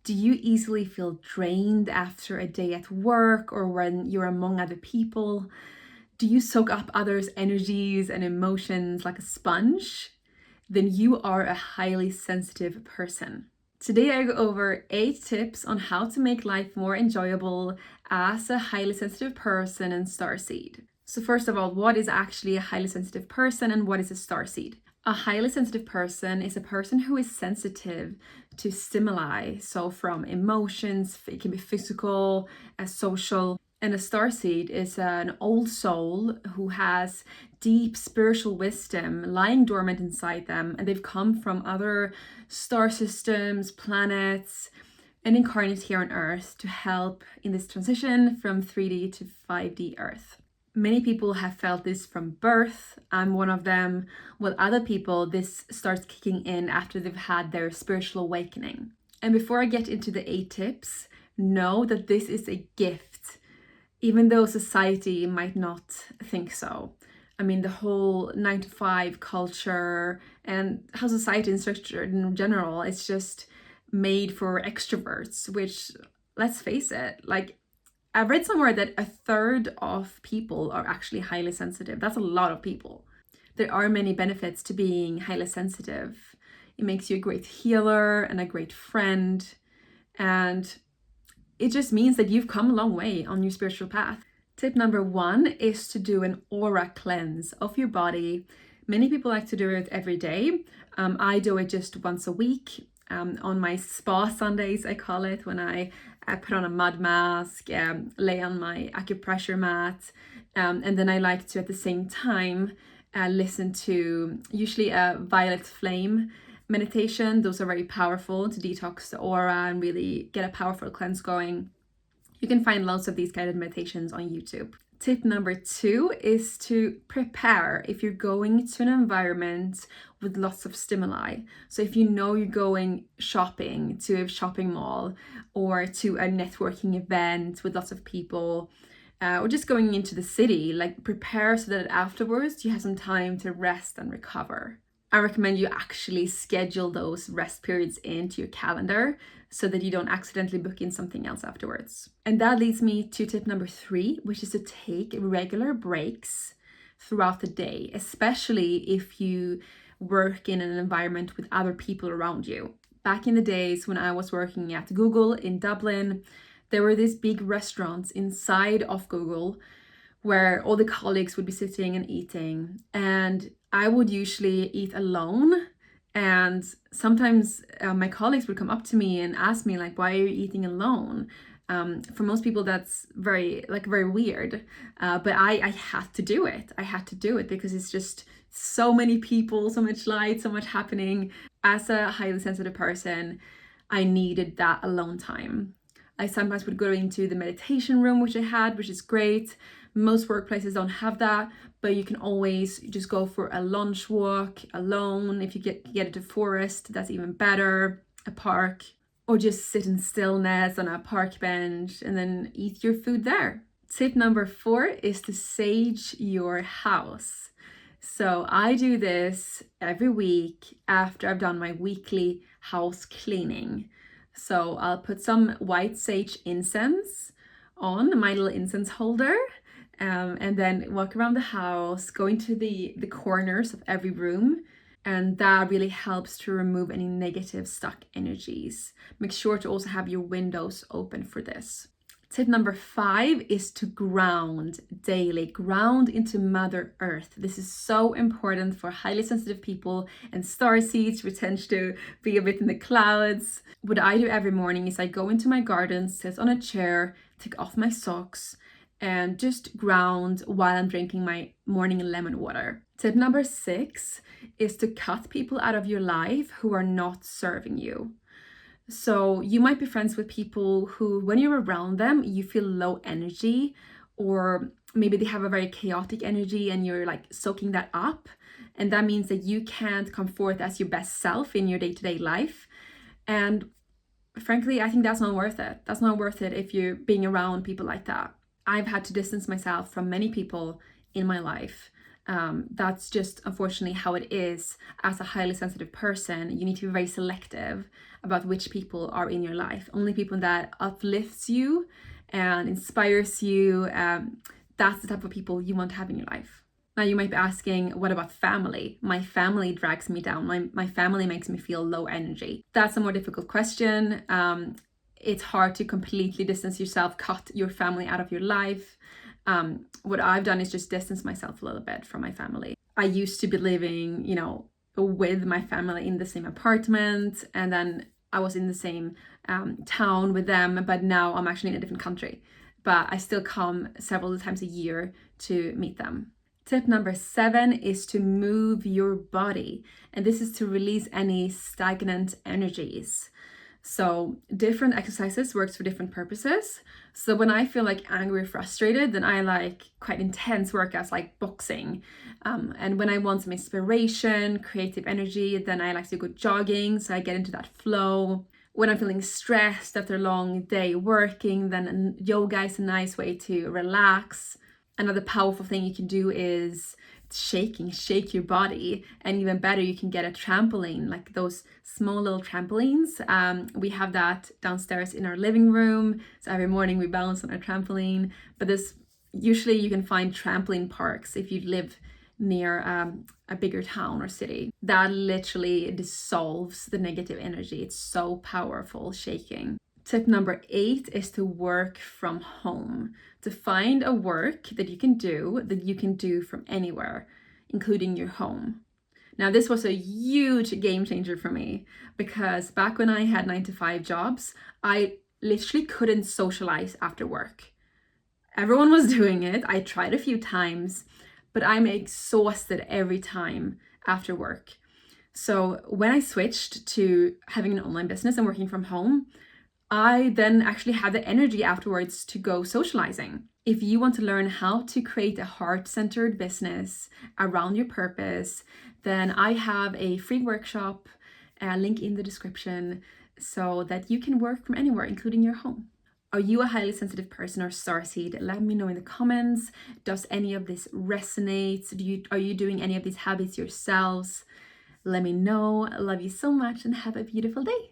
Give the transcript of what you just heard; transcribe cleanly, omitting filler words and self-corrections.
Do you easily feel drained after a day at work or when you're among other people? Do you soak up others' energies and emotions like a sponge? Then you are a highly sensitive person. Today I go over 8 tips on how to make life more enjoyable as a highly sensitive person and starseed. So first of all, what is actually a highly sensitive person and what is a starseed? A highly sensitive person is a person who is sensitive to stimuli. So from emotions, it can be physical, social. And a starseed is an old soul who has deep spiritual wisdom lying dormant inside them, and they've come from other star systems, planets, and incarnate here on Earth to help in this transition from 3D to 5D Earth. Many people have felt this from birth. I'm one of them. While other people, this starts kicking in after they've had their spiritual awakening. And before I get into the 8 tips, know that this is a gift, even though society might not think so. I mean, the whole 9 to 5 culture and how society is structured in general, it's just made for extroverts, which, let's face it, like, I've read somewhere that 1/3 of people are actually highly sensitive. That's a lot of people. There are many benefits to being highly sensitive. It makes you a great healer and a great friend. And it just means that you've come a long way on your spiritual path. Tip number 1 is to do an aura cleanse of your body. Many people like to do it every day. I do it just once a week. On my spa Sundays, I call it, when I put on a mud mask, lay on my acupressure mat, and then I like to at the same time listen to usually a violet flame meditation. Those are very powerful to detox the aura and really get a powerful cleanse going. You can find lots of these guided meditations on YouTube. Tip number 2 is to prepare if you're going to an environment with lots of stimuli. So if you know you're going shopping to a shopping mall or to a networking event with lots of people, or just going into the city, like, prepare so that afterwards you have some time to rest and recover. I recommend you actually schedule those rest periods into your calendar so that you don't accidentally book in something else afterwards. And that leads me to tip number 3, which is to take regular breaks throughout the day, especially if you work in an environment with other people around you. Back in the days when I was working at Google in Dublin, there were these big restaurants inside of Google where all the colleagues would be sitting and eating, and I would usually eat alone. And sometimes my colleagues would come up to me and ask me, like, why are you eating alone? For most people, that's very weird. But I had to do it. I had to do it because it's just so many people, so much light, so much happening. As a highly sensitive person, I needed that alone time. I sometimes would go into the meditation room, which I had, which is great. Most workplaces don't have that, but you can always just go for a lunch walk alone. If you get into forest, that's even better, a park, or just sit in stillness on a park bench and then eat your food there. Tip number 4 is to sage your house. So I do this every week after I've done my weekly house cleaning. So I'll put some white sage incense on my little incense holder, and then walk around the house, go into the corners of every room, and that really helps to remove any negative stuck energies. Make sure to also have your windows open for this. Tip number 5 is to ground daily. Ground into Mother Earth. This is so important for highly sensitive people and starseeds who tend to be a bit in the clouds. What I do every morning is I go into my garden, sit on a chair, take off my socks, and just ground while I'm drinking my morning lemon water. Tip number 6 is to cut people out of your life who are not serving you. So you might be friends with people who, when you're around them, you feel low energy, or maybe they have a very chaotic energy and you're like soaking that up. And that means that you can't come forth as your best self in your day-to-day life. And frankly, I think that's not worth it. That's not worth it if you're being around people like that. I've had to distance myself from many people in my life That's just unfortunately how it is. As a highly sensitive person, you need to be very selective about which people are in your life. Only people that uplifts you and inspires you, that's the type of people you want to have in your life. Now you might be asking, what about family? My family drags me down. My family makes me feel low energy. That's a more difficult question. It's hard to completely distance yourself, cut your family out of your life. What I've done is just distance myself a little bit from my family. I used to be living, with my family in the same apartment, and then I was in the same town with them, but now I'm actually in a different country. But I still come several times a year to meet them. Tip number 7 is to move your body, and this is to release any stagnant energies. So different exercises works for different purposes. So when I feel like angry or frustrated, then I like quite intense workouts like boxing. And when I want some inspiration, creative energy, then I like to go jogging, so I get into that flow. When I'm feeling stressed after a long day working, then yoga is a nice way to relax. Another powerful thing you can do is shake your body, and even better, you can get a trampoline, like those small little trampolines. We have that downstairs in our living room, so every morning we balance on our trampoline. But this, usually you can find trampoline parks if you live near a bigger town or city. That literally dissolves the negative energy. It's so powerful, shaking. Tip number 8 is to work from home. To find a work that you can do from anywhere, including your home. Now, this was a huge game changer for me, because back when I had 9-to-5 jobs, I literally couldn't socialize after work. Everyone was doing it. I tried a few times, but I'm exhausted every time after work. So when I switched to having an online business and working from home, I then actually had the energy afterwards to go socializing. If you want to learn how to create a heart-centered business around your purpose, then I have a free workshop, link in the description, so that you can work from anywhere, including your home. Are you a highly sensitive person or starseed? Let me know in the comments. Does any of this resonate? Are you doing any of these habits yourselves? Let me know. I love you so much and have a beautiful day.